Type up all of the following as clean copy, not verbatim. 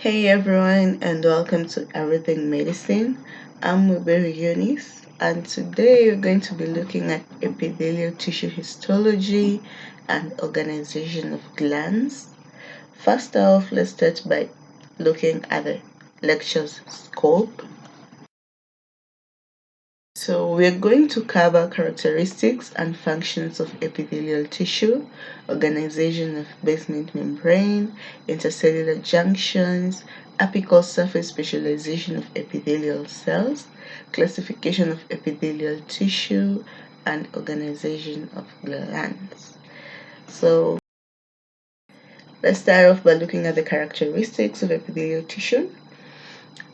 Hey everyone, and welcome to Everything Medicine. I'm Muberi Eunice, and today we're going to be looking at epithelial tissue histology and organization of glands. First off, let's start by looking at the lecture's scope. So we're going to cover characteristics and functions of epithelial tissue, organization of basement membrane, intercellular junctions, apical surface specialization of epithelial cells, classification of epithelial tissue, and organization of glands. So let's start off by looking at the characteristics of epithelial tissue.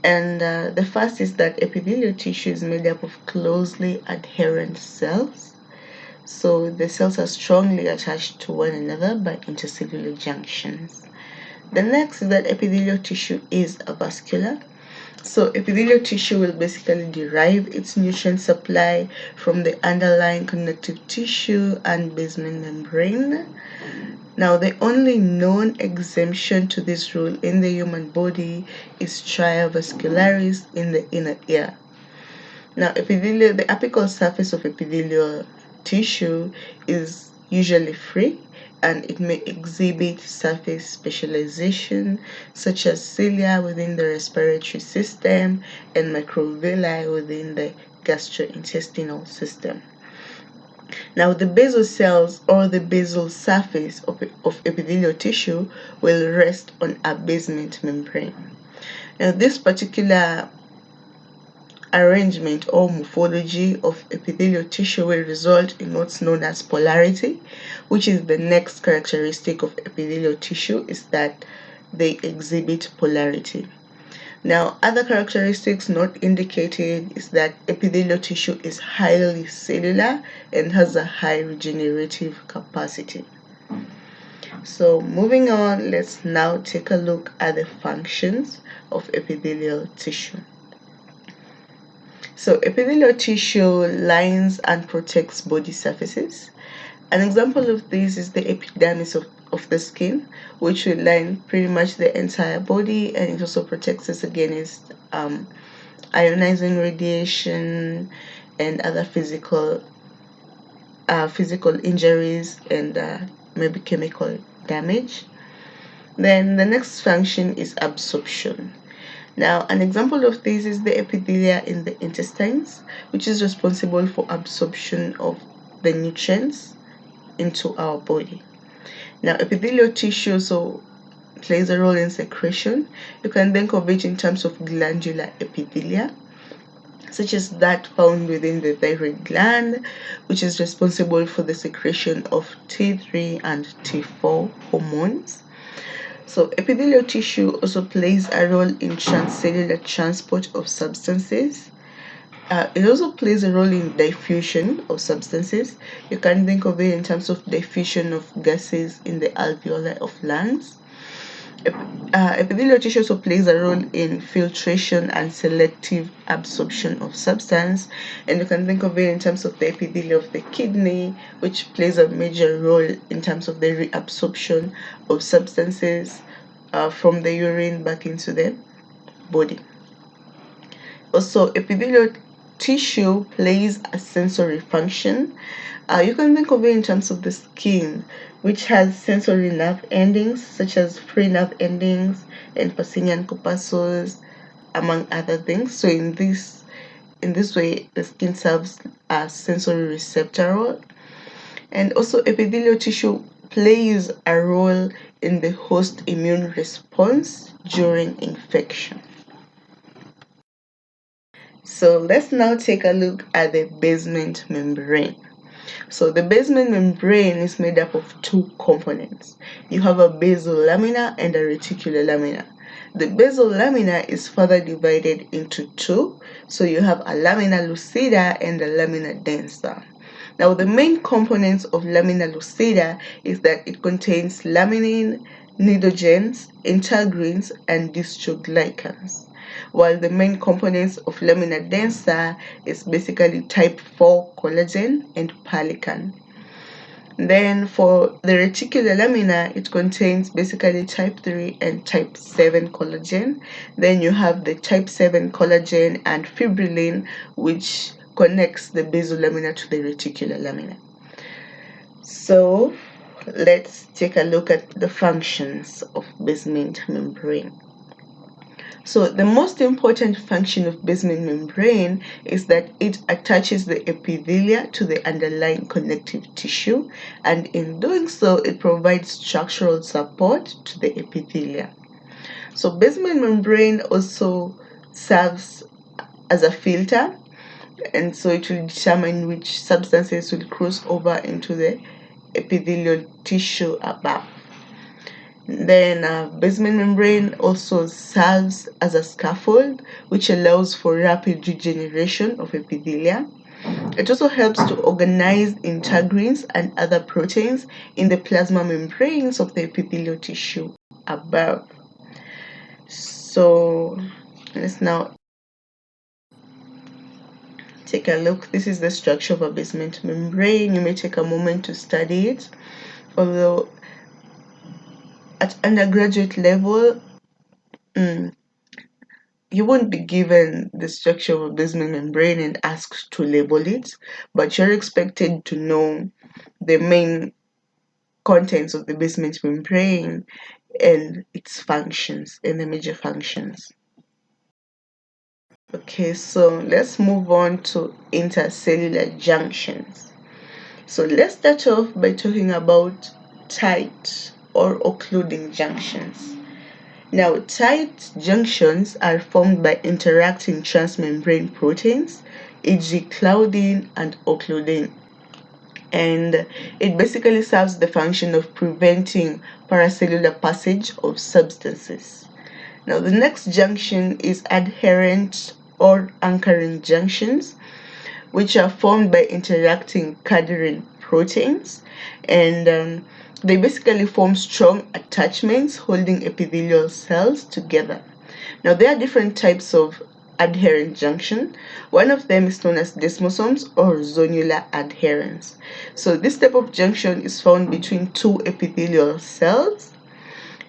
And the first is that epithelial tissue is made up of closely adherent cells. So the cells are strongly attached to one another by intercellular junctions. The next is that epithelial tissue is avascular. So epithelial tissue will basically derive its nutrient supply from the underlying connective tissue and basement membrane. Now, the only known exemption to this rule in the human body is stria vascularis in the inner ear. Now, the apical surface of epithelial tissue is usually free, and it may exhibit surface specialization such as cilia within the respiratory system and microvilli within the gastrointestinal system. Now, the basal cells or the basal surface of epithelial tissue will rest on a basement membrane. Now, this particular arrangement or morphology of epithelial tissue will result in what's known as polarity, which is the next characteristic of epithelial tissue, is that they exhibit polarity. Now, other characteristics not indicated is that epithelial tissue is highly cellular and has a high regenerative capacity. So moving on, let's now take a look at the functions of epithelial tissue. So epithelial tissue lines and protects body surfaces. An example of this is the epidermis of the skin, which will line pretty much the entire body, and it also protects us against ionizing radiation and other physical injuries and maybe chemical damage. Then the next function is absorption. Now, an example of this is the epithelia in the intestines, which is responsible for absorption of the nutrients into our body. Now, epithelial tissue also plays a role in secretion. You can think of it in terms of glandular epithelia, such as that found within the thyroid gland, which is responsible for the secretion of T3 and T4 hormones. So epithelial tissue also plays a role in transcellular transport of substances. It also plays a role in diffusion of substances. You can think of it in terms of diffusion of gases in the alveoli of lungs. Epithelial tissue also plays a role in filtration and selective absorption of substance, and you can think of it in terms of the epithelium of the kidney, which plays a major role in terms of the reabsorption of substances from the urine back into the body. Also, epithelial tissue plays a sensory function. You can think of it in terms of the skin, which has sensory nerve endings such as free nerve endings and Pacinian corpuscles, among other things. So in this way, the skin serves as sensory receptor role. And also, epithelial tissue plays a role in the host immune response during infection. So let's now take a look at the basement membrane. So the basement membrane is made up of two components. You have a basal lamina and a reticular lamina. The basal lamina is further divided into two. So you have a lamina lucida and a lamina densa. Now the main components of lamina lucida is that it contains laminin, nidogens, integrins, and dystroglycans, while the main components of lamina densa is basically type 4 collagen and perlecan. Then for the reticular lamina, it contains basically type 3 and type 7 collagen. Then you have the type 7 collagen and fibrillin, which connects the basal lamina to the reticular lamina. So let's take a look at the functions of basement membrane. So the most important function of basement membrane is that it attaches the epithelia to the underlying connective tissue, and in doing so, it provides structural support to the epithelia. So basement membrane also serves as a filter, and so it will determine which substances will cross over into the epithelial tissue above. Then basement membrane also serves as a scaffold, which allows for rapid regeneration of epithelia. It also helps to organize integrins and other proteins in the plasma membranes of the epithelial tissue above. So let's now take a look. This is the structure of a basement membrane. You may take a moment to study it, although at undergraduate level, you won't be given the structure of a basement membrane and asked to label it, but you're expected to know the main contents of the basement membrane and its functions and the major functions. Okay, so let's move on to intercellular junctions. So let's start off by talking about tight or occluding junctions. Now, tight junctions are formed by interacting transmembrane proteins, e.g. claudin and occludin. And it basically serves the function of preventing paracellular passage of substances. Now, the next junction is adherent or anchoring junctions, which are formed by interacting cadherin proteins, and they basically form strong attachments holding epithelial cells together. Now, there are different types of adherent junction. One of them is known as desmosomes or zonular adherence. So this type of junction is found between two epithelial cells,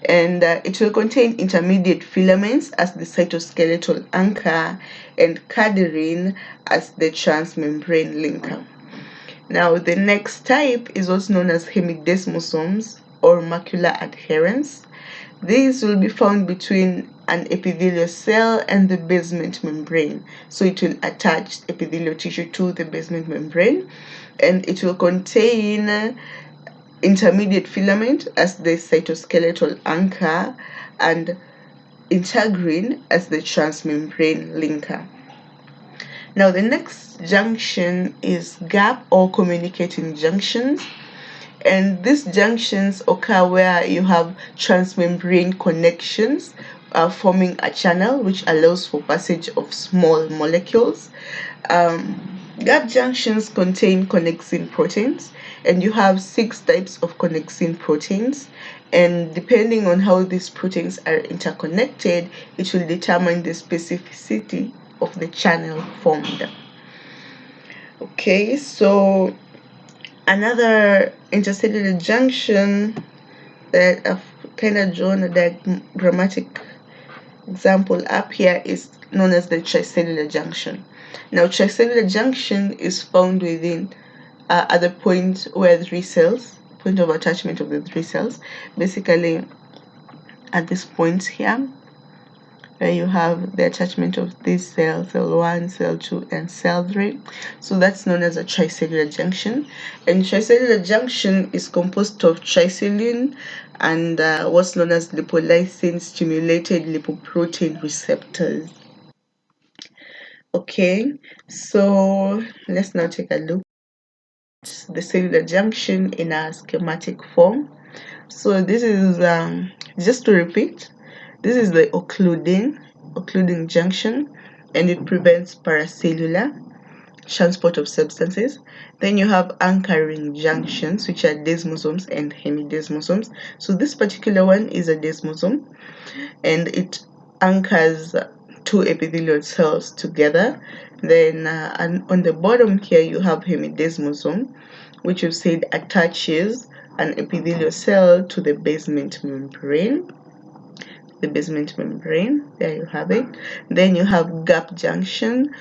and it will contain intermediate filaments as the cytoskeletal anchor and cadherin as the transmembrane linker. Now, the next type is what's known as hemidesmosomes or macular adherence. These will be found between an epithelial cell and the basement membrane. So it will attach epithelial tissue to the basement membrane, and it will contain intermediate filament as the cytoskeletal anchor and integrin as the transmembrane linker. Now, the next junction is gap or communicating junctions, and these junctions occur where you have transmembrane connections forming a channel which allows for passage of small molecules. Gap junctions contain connexin proteins, and you have 6 types of connexin proteins, and depending on how these proteins are interconnected, it will determine the specificity of the channel formed. Okay, so another intercellular junction that I've kind of drawn a diagrammatic example up here is known as the tricellular junction. Now, tricellular junction is found within at the point where 3 cells, point of attachment of the 3 cells, basically at this point here, where you have the attachment of this cell, cell 1, cell 2, and cell 3. So that's known as a tricellular junction. And tricellular junction is composed of tricellin and what's known as lipolysin stimulated lipoprotein receptors. Okay, so let's now take a look at the cellular junction in a schematic form. So this is, just to repeat, this is the occluding junction, and it prevents paracellular transport of substances. Then you have anchoring junctions, which are desmosomes and hemidesmosomes. So this particular one is a desmosome, and it anchors 2 epithelial cells together. Then and on the bottom here you have hemidesmosome, which we've said attaches an epithelial cell to the basement membrane. There you have it. Then you have gap junction,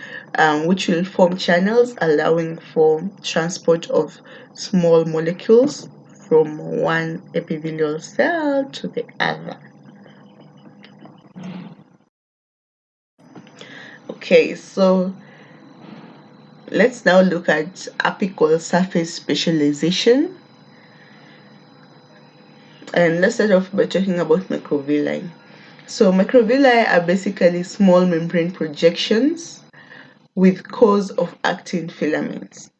which will form channels allowing for transport of small molecules from one epithelial cell to the other. Okay, so let's now look at apical surface specialization. And let's start off by talking about microvilli. So microvilli are basically small membrane projections with cores of actin filaments,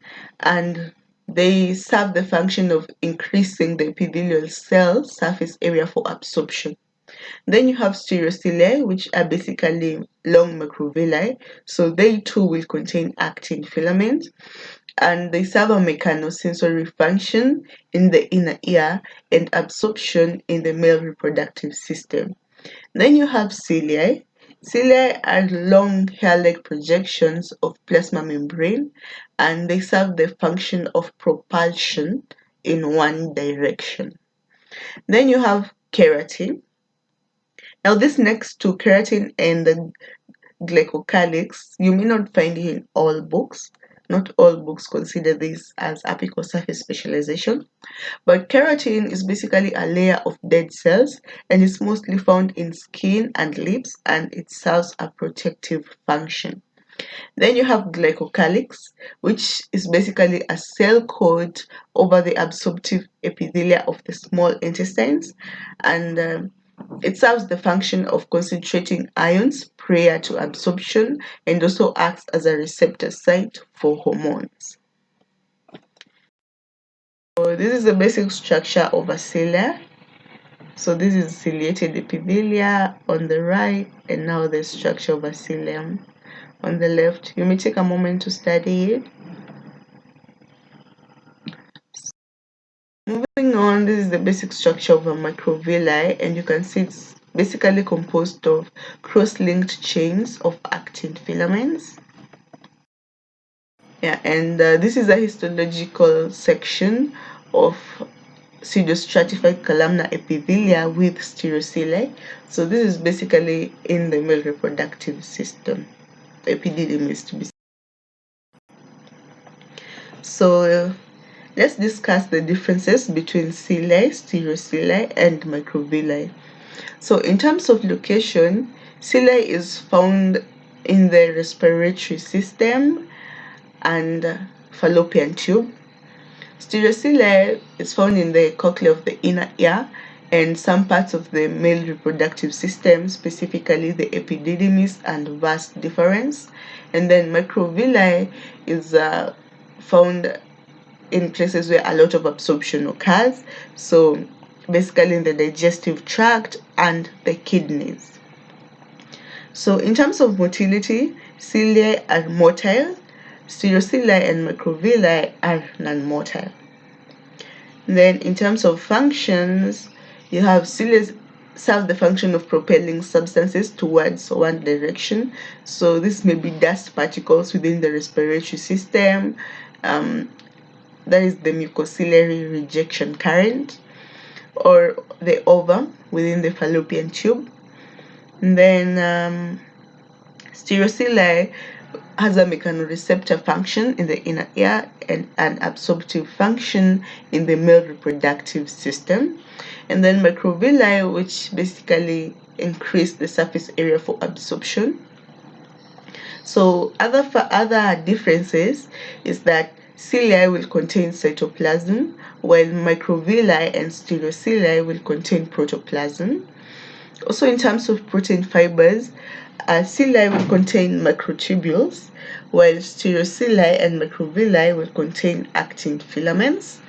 and they serve the function of increasing the epithelial cell surface area for absorption. Then you have STEREOCILIA, which are basically long microvilli, so they too will contain actin filaments, and they serve a mechanosensory function in the inner ear and absorption in the male reproductive system. Then you have cilia. Cilia are long hair-like projections of plasma membrane, and they serve the function of propulsion in one direction. Then you have keratin. Now this next to keratin and the glycocalyx, you may not find it in all books. Not all books consider this as apical surface specialization, but keratin is basically a layer of dead cells and is mostly found in skin and lips, and it serves a protective function. Then you have glycocalyx, which is basically a cell coat over the absorptive epithelia of the small intestines, and it serves the function of concentrating ions prior to absorption and also acts as a receptor site for hormones. So this is the basic structure of a cilia. So this is ciliated epithelia on the right, and now the structure of a cilium on the left. You may take a moment to study it. Moving on, this is the basic structure of a microvilli, and you can see it's basically composed of cross-linked chains of actin filaments. Yeah, and this is a histological section of pseudostratified columnar epithelia with STEREOCILIA. So this is basically in the male reproductive system. The epididymis to be. So let's discuss the differences between cilia, STEREOCILIA, and microvilli. So in terms of location, cilia is found in the respiratory system and fallopian tube. STEREOCILIA is found in the cochlea of the inner ear and some parts of the male reproductive system, specifically the epididymis and vas deferens. And then microvilli is found in places where a lot of absorption occurs, so basically in the digestive tract and the kidneys. So in terms of motility, cilia are motile, STEREOCILIA and microvilli are non-motile. Then in terms of functions, you have cilia serve the function of propelling substances towards one direction. So this may be dust particles within the respiratory system, that is the mucociliary rejection current, or the ova within the fallopian tube. And then STEREOCILIA has a mechanoreceptor function in the inner ear and an absorptive function in the male reproductive system. And then microvilli, which basically increase the surface area for absorption. So other differences is that cilia will contain cytoplasm, while microvilli and STEREOCILIA will contain protoplasm. Also, in terms of protein fibers, cilia will contain microtubules, while STEREOCILIA and microvilli will contain actin filaments.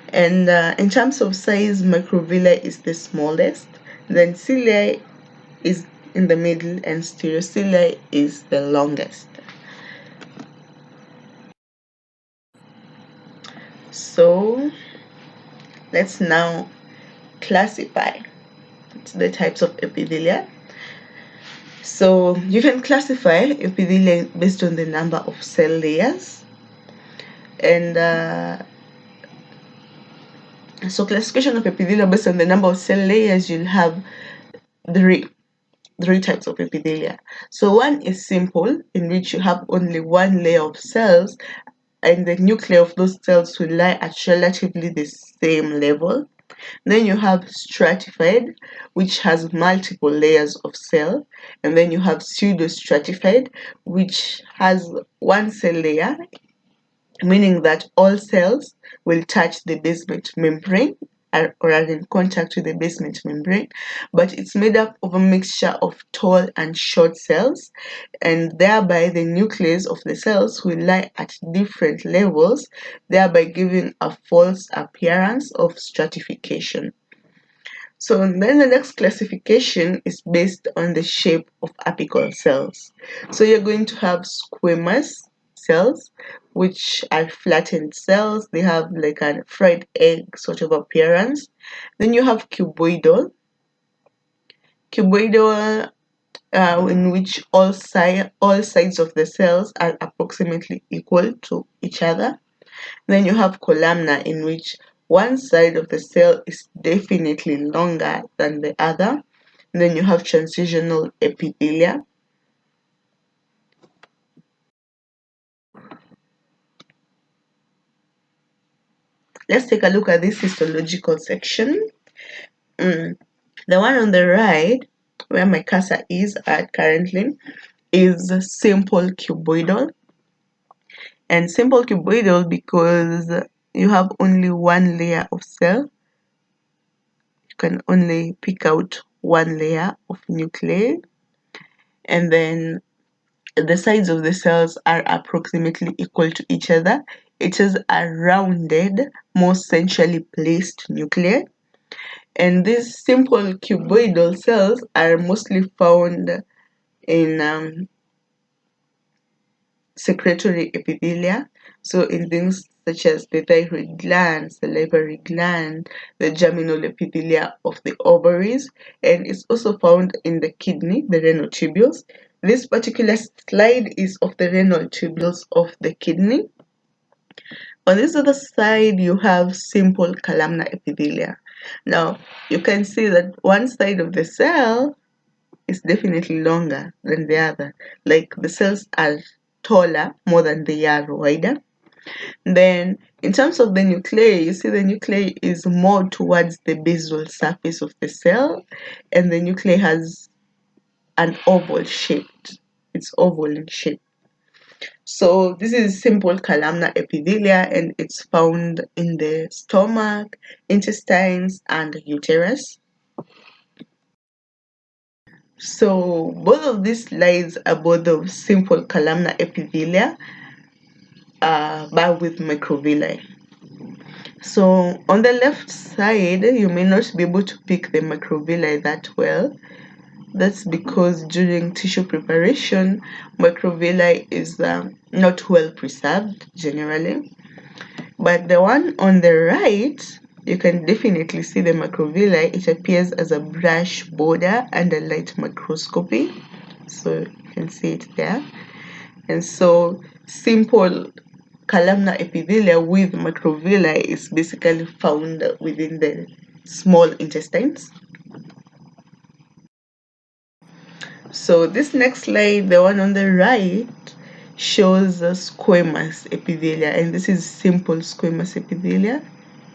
And in terms of size, microvilli is the smallest, then cilia is in the middle, and STEREOCILIA is the longest. So let's now classify the types of epithelia. So you can classify epithelia based on the number of cell layers, and So classification of epithelia based on the number of cell layers, you'll have three types of epithelia. So one is simple, in which you have only one layer of cells, and the nuclei of those cells will lie at relatively the same level. Then you have stratified, which has multiple layers of cell, and then you have pseudo-stratified, which has one cell layer, meaning that all cells will touch the basement membrane or are in contact with the basement membrane, but it's made up of a mixture of tall and short cells, and thereby the nucleus of the cells will lie at different levels, thereby giving a false appearance of stratification. So then the next classification is based on the shape of apical cells. So you're going to have squamous cells, which are flattened cells. They have like a fried egg sort of appearance. Then you have cuboidal. Cuboidal, in which all sides of the cells are approximately equal to each other. Then you have columnar, in which one side of the cell is definitely longer than the other. And then you have transitional epithelia. Let's take a look at this histological section. The one on the right, where my cursor is at currently, is simple cuboidal. And simple cuboidal because you have only one layer of cell. You can only pick out one layer of nuclei, and then the sides of the cells are approximately equal to each other. It is a rounded, more centrally placed nuclei. And these simple cuboidal cells are mostly found in secretory epithelia. So in things such as the thyroid gland, salivary gland, the germinal epithelia of the ovaries, and it's also found in the kidney, the renal tubules. This particular slide is of the renal tubules of the kidney. On this other side, you have simple columnar epithelia. Now, you can see that one side of the cell is definitely longer than the other. Like the cells are taller more than they are wider. Then, in terms of the nuclei, you see the nuclei is more towards the basal surface of the cell, and the nuclei has an oval shape. It's oval in shape. So this is simple columnar epithelia, and it's found in the stomach, intestines, and uterus. So both of these slides are both of simple columnar epithelia, but with microvilli. So on the left side, you may not be able to pick the microvilli that well. That's because during tissue preparation, microvilli is not well preserved generally. But the one on the right, you can definitely see the microvilli. It appears as a brush border under light microscopy. So you can see it there. And so simple columnar epithelia with microvilli is basically found within the small intestines. So this next slide, the one on the right, shows squamous epithelia, and this is simple squamous epithelia.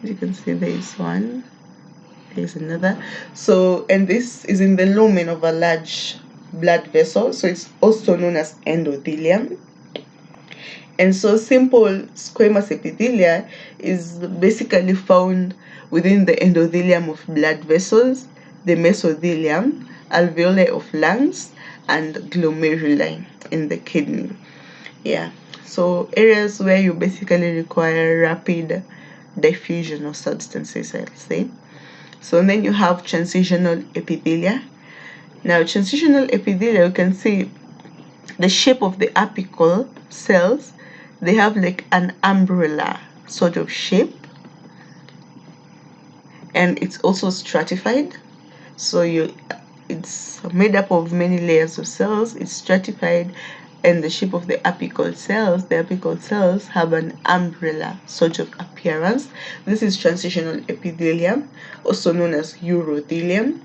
As you can see, there is one, there is another. So, and this is in the lumen of a large blood vessel, so it's also known as endothelium. And so simple squamous epithelia is basically found within the endothelium of blood vessels, the mesothelium, alveoli of lungs, and glomeruli in the kidney. Yeah, so areas where you basically require rapid diffusion of substances, I'll say. So then you have transitional epithelia. Now, transitional epithelia, you can see the shape of the apical cells. They have like an umbrella sort of shape, and it's also stratified. So it's made up of many layers of cells. It's stratified, and the shape of the apical cells have an umbrella sort of appearance. This is transitional epithelium, also known as urothelium,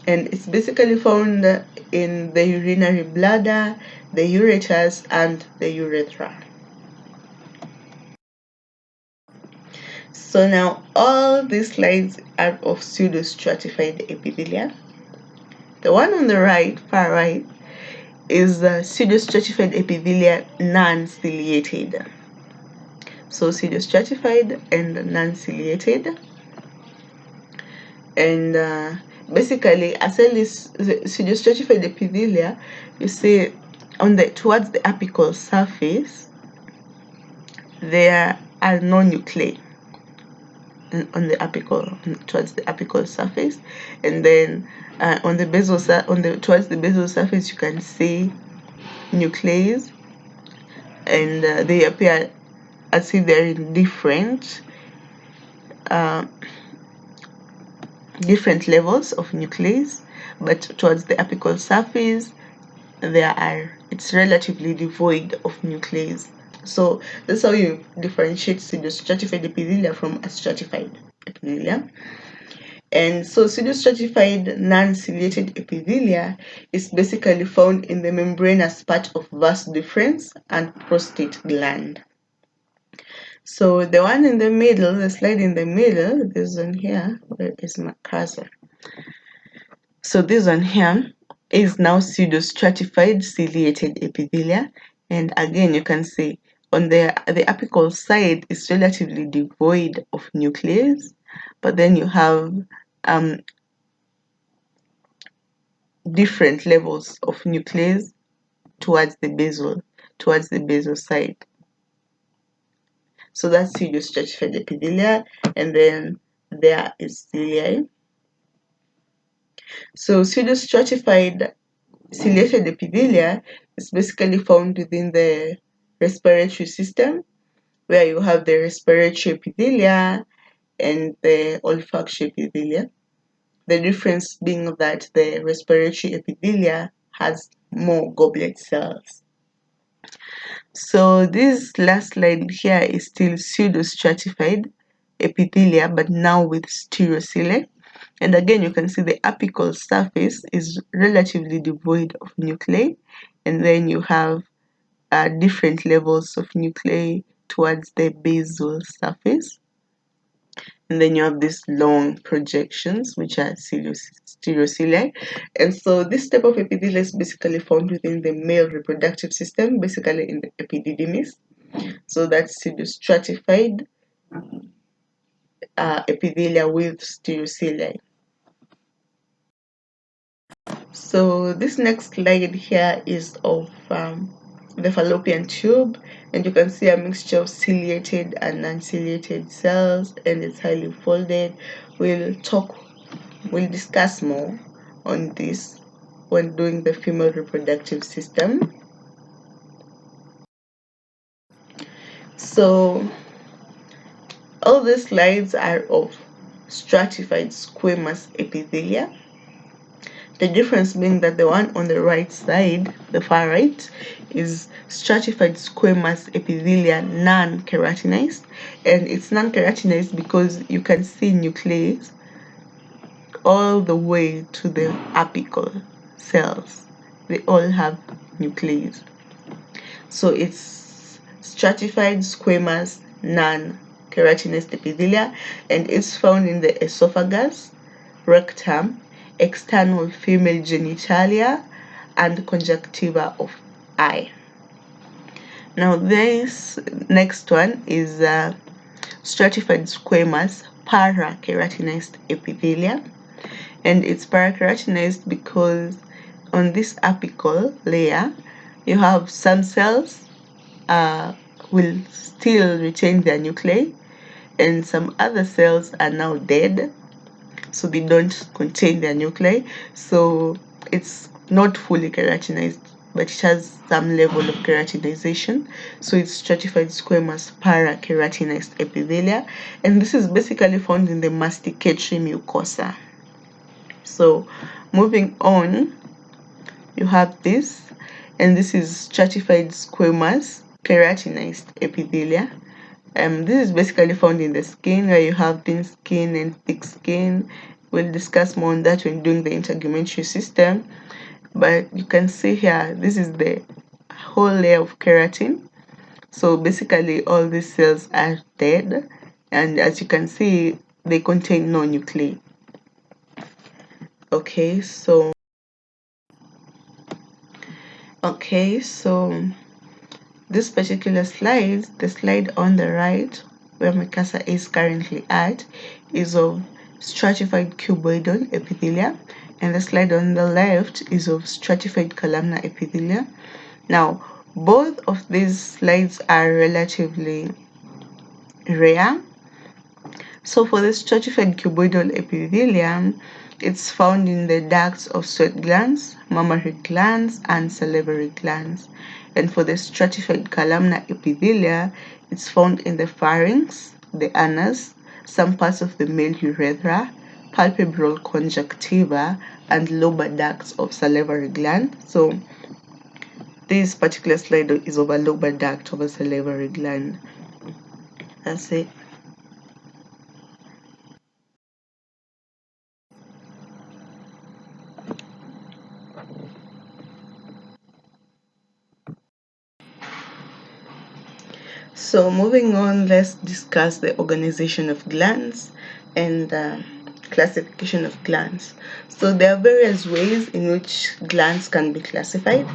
and it's basically found in the urinary bladder, the ureters, and the urethra. So now all these slides are of pseudostratified epithelia. The one on the right, far right, is the pseudostratified epithelia non-ciliated. So pseudostratified and non-ciliated. And basically, a cell is pseudostratified epithelia, you see towards the apical surface, there are no nuclei on the towards the apical surface, and then towards the basal surface you can see nuclei, and they appear as if they're in different levels of nuclei, but towards the apical surface it's relatively devoid of nuclei. So that's how you differentiate pseudostratified epithelia from a stratified epithelia. And so pseudostratified non-ciliated epithelia is basically found in the membranous part of vas deferens and prostate gland. So the one in the middle, the slide in the middle, this one here, where is my cursor? So this one here is now pseudostratified ciliated epithelia, and again you can see on the apical side is relatively devoid of nuclei, but then you have different levels of nuclei towards the basal side. So that's pseudostratified epithelia, and then there is cilia. So pseudostratified ciliated epithelia is basically found within the respiratory system, where you have the respiratory epithelia and the olfactory epithelia. The difference being that the respiratory epithelia has more goblet cells. So this last slide here is still pseudostratified epithelia, but now with STEREOCILIA. And again, you can see the apical surface is relatively devoid of nuclei, and then you have different levels of nuclei towards the basal surface. And then you have these long projections, which are STEREOCILIA. And so this type of epithelia is basically found within the male reproductive system, basically in the epididymis. So that's pseudostratified epithelia with STEREOCILIA. So this next slide here is of the fallopian tube, and you can see a mixture of ciliated and non-ciliated cells, and it's highly folded. We'll discuss more on this when doing the female reproductive system. So all these slides are of stratified squamous epithelia. The difference being that the one on the right side, the far right, is stratified squamous epithelia non-keratinized, and it's non-keratinized because you can see nuclei all the way to the apical cells. They all have nuclei. So it's stratified squamous non-keratinized epithelia, and it's found in the esophagus, rectum, external female genitalia, and conjunctiva of eye. Now this next one is stratified squamous parakeratinized epithelia, and it's parakeratinized because on this apical layer you have some cells will still retain their nuclei, and some other cells are now dead, so they don't contain their nuclei. So it's not fully keratinized, but it has some level of keratinization. So it's stratified squamous parakeratinized epithelia, and this is basically found in the masticatory mucosa. So moving on, you have this, and this is stratified squamous keratinized epithelia. This is basically found in the skin, where you have thin skin and thick skin. We'll discuss more on that when doing the integumentary system. But you can see here, this is the whole layer of keratin. So basically all these cells are dead, and as you can see, they contain no nuclei. Okay, so this particular slide, the slide on the right, where my cursor is currently at, is of stratified cuboidal epithelia, and the slide on the left is of stratified columnar epithelia. Now, both of these slides are relatively rare. So for the stratified cuboidal epithelium, it's found in the ducts of sweat glands, mammary glands, and salivary glands. And for the stratified columnar epithelia, it's found in the pharynx, the anus, some parts of the male urethra, palpebral conjunctiva, and lobar ducts of salivary gland. So this particular slide is of a lobar duct of a salivary gland. That's it. So moving on, let's discuss the organization of glands and classification of glands. So there are various ways in which glands can be classified.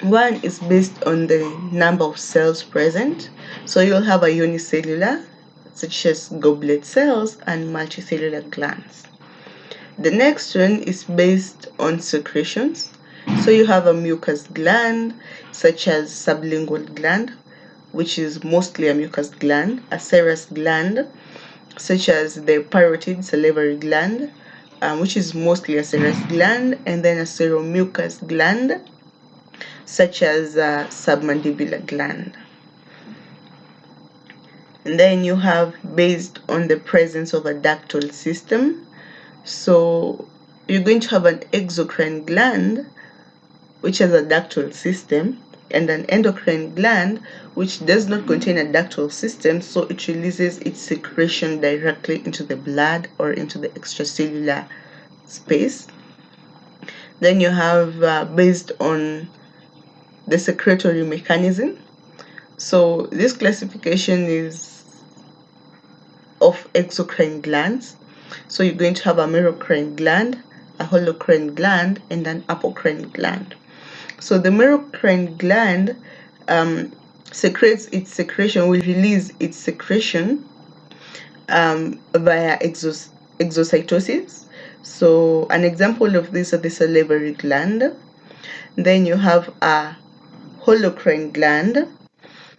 One is based on the number of cells present. So you'll have a unicellular, such as goblet cells, and multicellular glands. The next one is based on secretions. So you have a mucus gland, such as sublingual gland, which is mostly a mucus gland, a serous gland, such as the parotid salivary gland, which is mostly a serous gland, and then a seromucus gland, such as a submandibular gland. And then you have based on the presence of a ductal system. So you're going to have an exocrine gland, which has a ductal system, and an endocrine gland, which does not contain a ductal system, so it releases its secretion directly into the blood or into the extracellular space. Then you have based on the secretory mechanism. So this classification is of exocrine glands. So you're going to have a merocrine gland, a holocrine gland, and an apocrine gland. So the merocrine gland secretes its secretion, will release its secretion via exocytosis. So an example of this is the salivary gland. Then you have a holocrine gland.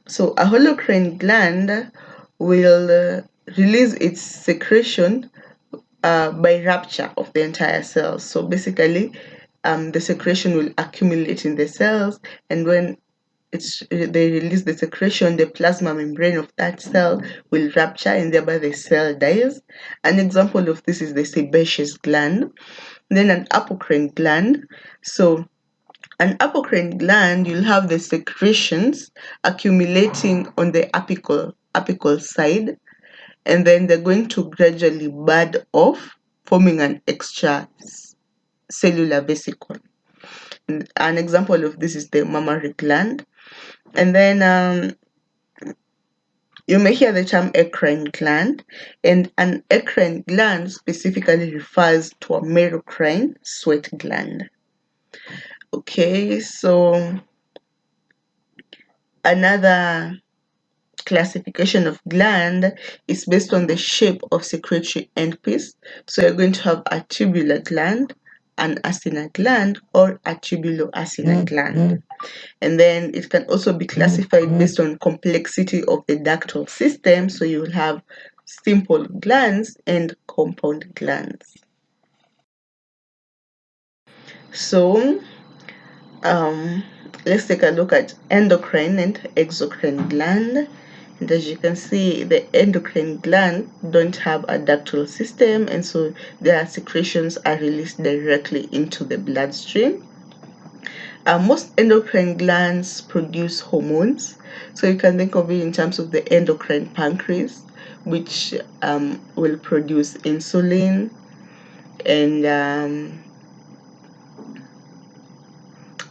So a holocrine gland will release its secretion by rupture of the entire cell. So basically, the secretion will accumulate in the cells, and when they release the secretion, the plasma membrane of that cell will rupture, and thereby the cell dies. An example of this is the sebaceous gland. Then an apocrine gland. So an apocrine gland, you'll have the secretions accumulating on the apical side, and then they're going to gradually bud off, forming an extracellular vesicle. An example of this is the mammary gland. And then you may hear the term eccrine gland, and an eccrine gland specifically refers to a merocrine sweat gland. Okay, so another classification of gland is based on the shape of secretory endpiece. So you're going to have a tubular gland, an acinar gland, or a tubuloacinar gland. And then it can also be classified based on complexity of the ductal system. So you will have simple glands and compound glands. So let's take a look at endocrine and exocrine gland. And as you can see, the endocrine gland don't have a ductal system, and so their secretions are released directly into the bloodstream. Most endocrine glands produce hormones, so you can think of it in terms of the endocrine pancreas, which will produce insulin, and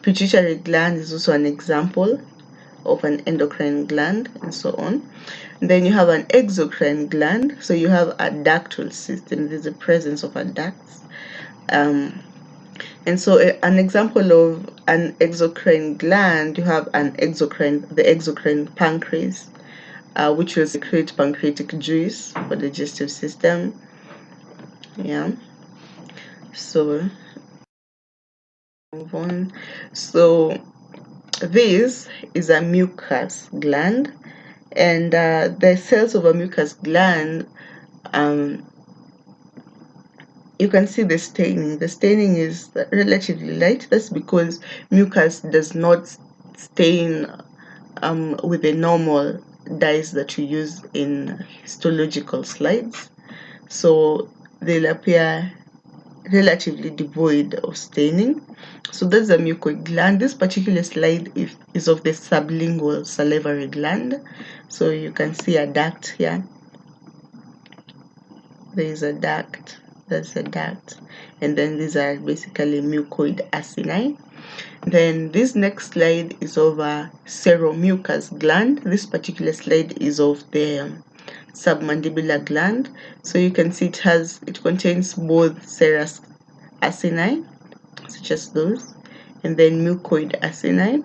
pituitary gland is also an example of an endocrine gland, and so on. And then you have an exocrine gland, so you have a ductal system. There's the presence of a ducts. And so an example of an exocrine gland, you have the exocrine pancreas, which will secrete pancreatic juice for the digestive system. Yeah. So move on. So this is a mucus gland, and the cells of a mucus gland, you can see the staining. The staining is relatively light. That's because mucus does not stain with the normal dyes that you use in histological slides. So they'll appear relatively devoid of staining. So that's the mucoid gland. This particular slide is of the sublingual salivary gland. So you can see a duct here. There is a duct. That's a duct. And then these are basically mucoid acini. Then this next slide is of a seromucous gland. This particular slide is of the submandibular gland. So you can see it contains both serous acini, such as those, and then mucoid acini,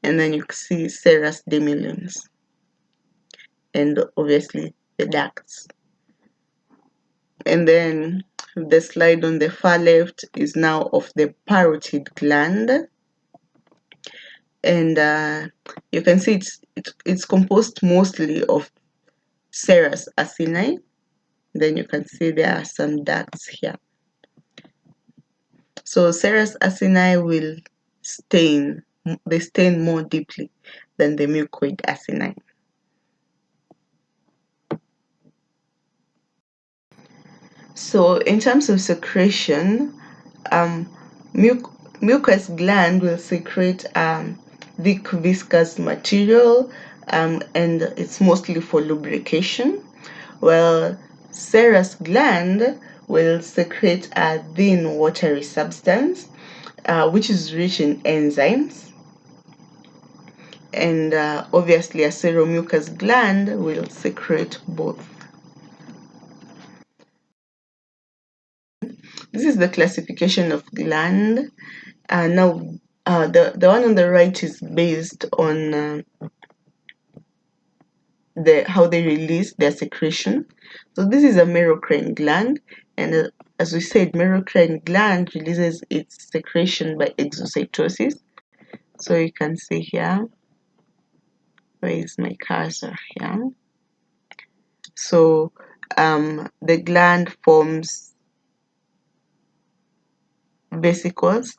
and then you can see serous demilins, and obviously the ducts. And then the slide on the far left is now of the parotid gland, and you can see it's composed mostly of serous acini. Then you can see there are some ducts here. So serous acini will stain more deeply than the mucoid acini. So in terms of secretion, mucous gland will secrete thick viscous material, and it's mostly for lubrication, while serous gland will secrete a thin watery substance, which is rich in enzymes. And obviously a seromucous gland will secrete both. This is the classification of gland. Now, the one on the right is based on how they release their secretion. So this is a merocrine gland, and as we said, merocrine gland releases its secretion by exocytosis. So you can see here, where is my cursor here? So the gland forms vesicles,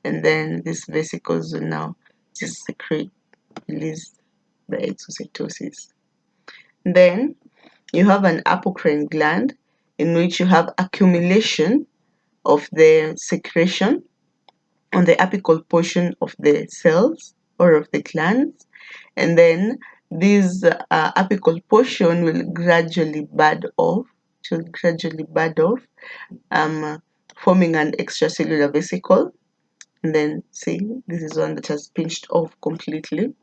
and then these vesicles will now just release the exocytosis. Then you have an apocrine gland, in which you have accumulation of the secretion on the apical portion of the cells or of the glands, and then this apical portion will gradually bud off, forming an extracellular vesicle. And then see, this is one that has pinched off completely.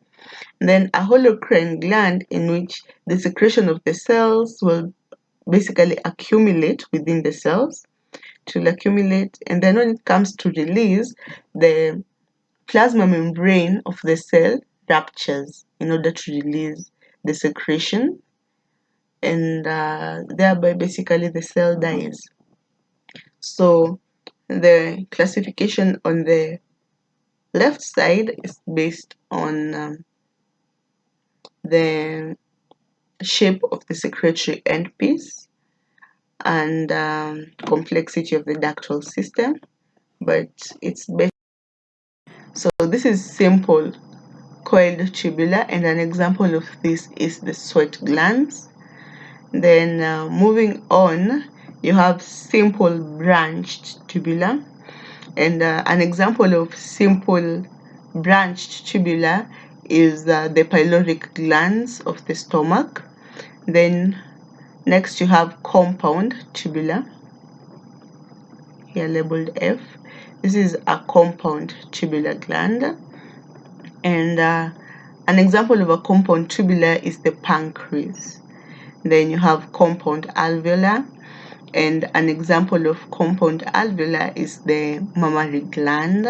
And then a holocrine gland, in which the secretion of the cells will basically accumulate within the cells. It will accumulate, and then when it comes to release, the plasma membrane of the cell ruptures in order to release the secretion, and thereby basically the cell dies. So the classification on the left side is based on the shape of the secretory endpiece and complexity of the ductal system, but it's best. So this is simple coiled tubular, and an example of this is the sweat glands. Then moving on, you have simple branched tubular, And an example of simple branched tubula is the pyloric glands of the stomach. Then next you have compound tubula, here labeled F. This is a compound tubular gland. And an example of a compound tubular is the pancreas. Then you have compound alveolar, and an example of compound alveolar is the mammary gland.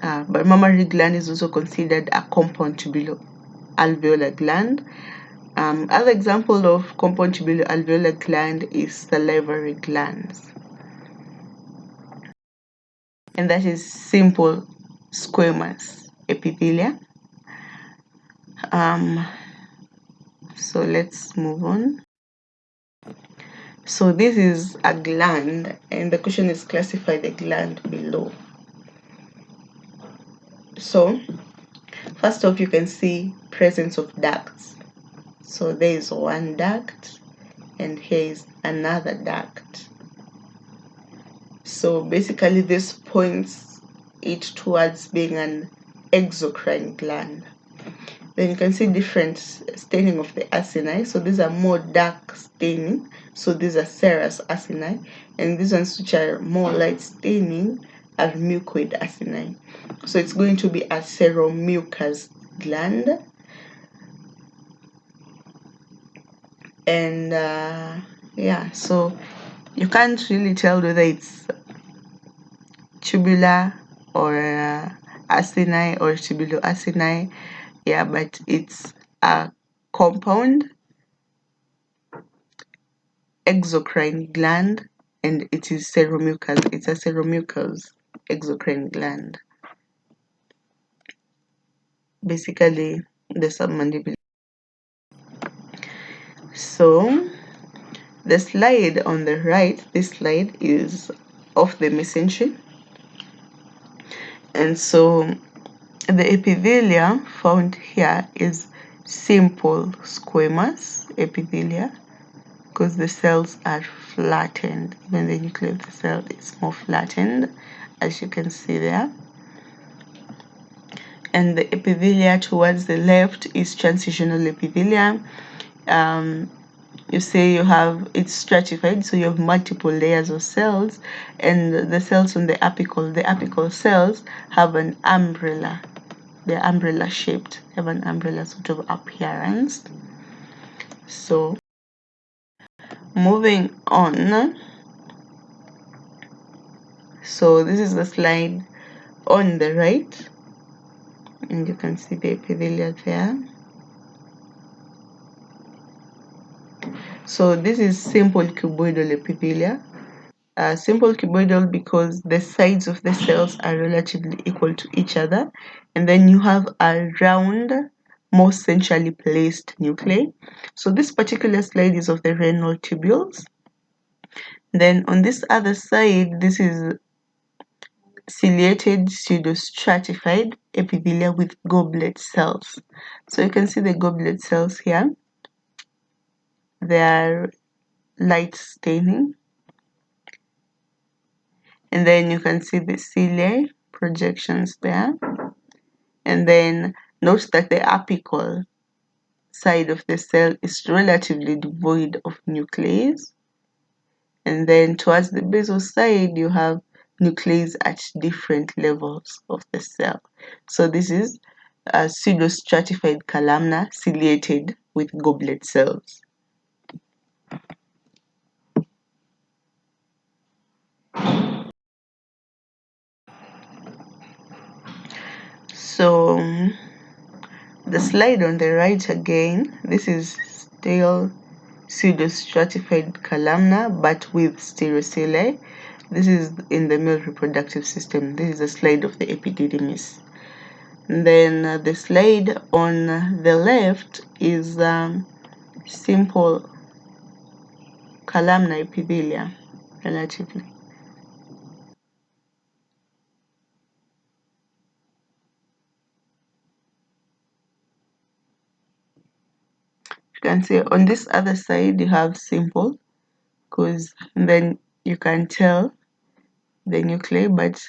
But mammary gland is also considered a compound tubular alveolar gland. Other example of compound tubular alveolar gland is salivary glands. And that is simple squamous epithelia. So let's move on. So this is a gland, and the question is classify the gland below. So first off, you can see presence of ducts. So there is one duct, and here is another duct. So basically this points it towards being an exocrine gland. Then you can see different staining of the acini. So these are more dark staining. So these are serous acini. And these ones which are more light staining are mucoid acini. So it's going to be a seromucous gland. And yeah, so you can't really tell whether it's tubular or acini or tubuloacini. Yeah, but it's a compound exocrine gland, and it is seromucous. It's a seromucous exocrine gland. Basically, the submandibular. So the slide on the right, this slide is of the mesentery, and so the epithelia found here is simple squamous epithelia, because the cells are flattened. Even the nucleus of the cell is more flattened, as you can see there. And the epithelia towards the left is transitional epithelia. You say you have, it's stratified, so you have multiple layers of cells, and the cells on the apical cells have an umbrella. They're umbrella shaped, have an umbrella sort of appearance. So moving on, so this is the slide on the right, and you can see the epithelia there. So this is simple cuboidal epithelia. Simple cuboidal because the sides of the cells are relatively equal to each other, and then you have a round, more centrally placed nuclei. So this particular slide is of the renal tubules. Then on this other side, this is ciliated pseudostratified epithelia with goblet cells. So you can see the goblet cells here. They are light staining. And then you can see the cilia projections there. And then note that the apical side of the cell is relatively devoid of nuclei. And then towards the basal side, you have nuclei at different levels of the cell. So this is a pseudostratified columnar ciliated with goblet cells. So the slide on the right again, this is still pseudostratified columnar but with STEREOCILIA. This is in the male reproductive system. This is a slide of the epididymis. And then the slide on the left is simple columnar epithelia, relatively. You can see on this other side you have simple, because then you can tell the nuclei, but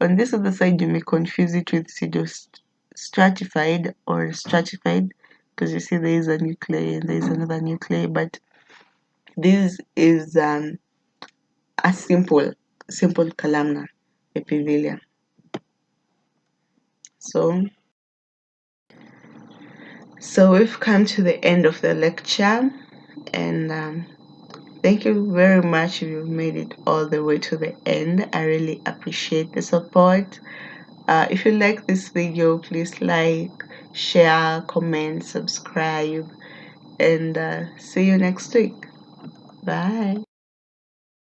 on this other side you may confuse it with pseudostratified or stratified, because you see there is a nuclei and there is another nuclei, but this is a simple columnar epithelia. So we've come to the end of the lecture, and thank you very much if you've made it all the way to the end. I really appreciate the support. If you like this video, please like, share, comment, subscribe, and see you next week. Bye.